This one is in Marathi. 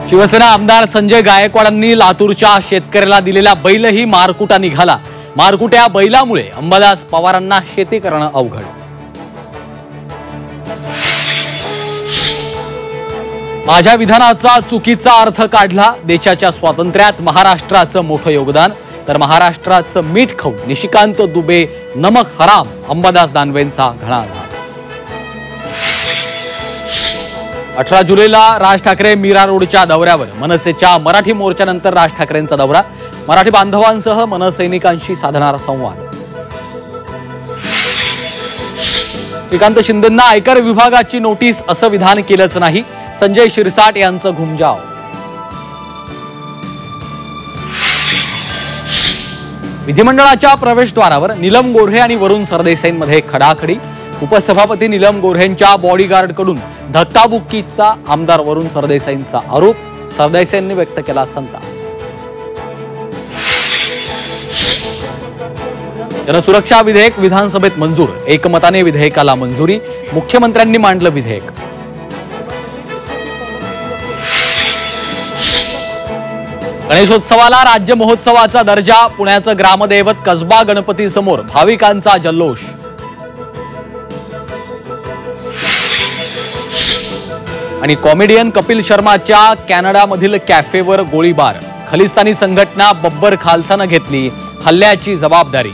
शिवसेना आमदार संजय गायकवाडांनी लातूरच्या शेतकऱ्याला दिलेला बैलही मारकुटा निघाला। मारकुट्या बैलामुळे अंबादास पवारांना शेती करणं अवघड। माझ्या विधानाचा चुकीचा अर्थ काढला। देशाच्या स्वातंत्र्यात महाराष्ट्राचं मोठं योगदान, तर महाराष्ट्राचं मीठ खाऊन निशिकांत दुबे नमक हराम। अंबादास दानवेंचा घणाघात। 18 जुलैला राज ठाकरे मीरा रोडच्या दौऱ्यावर। मनसेच्या मराठी मोर्चानंतर राज ठाकरेंचा दौरा। मराठी बांधवांसह मनसैनिकांशी साधणार संवाद। श्रीकांत शिंदेंना आयकर विभागाची नोटीस असं विधान केलंच नाही। संजय शिरसाट यांचं घुमजाव। विधिमंडळाच्या प्रवेशद्वारावर नीलम गोऱ्हे आणि वरुण सरदेसाईंमध्ये खडाखडी। उपसभापती नीलम गोऱ्हेंच्या बॉडीगार्डकडून धक्काबुक्कीचा आमदार वरुण सरदेसाईंचा आरोप। सरदेसाईंनी व्यक्त केला संताप। जनसुरक्षा विधेयक विधानसभेत मंजूर। एकमताने विधेयकाला मंजुरी। मुख्यमंत्र्यांनी मांडलं विधेयक। गणेशोत्सवाला राज्य महोत्सवाचा दर्जा। पुण्याचं ग्रामदैवत कसबा गणपती समोर भाविकांचा जल्लोष। आणि कॉमेडियन कपिल शर्माच्या कॅनडामधील कॅफेवर गोळीबार। खलिस्तानी संघटना बब्बर खालसानं घेतली हल्ल्याची जबाबदारी।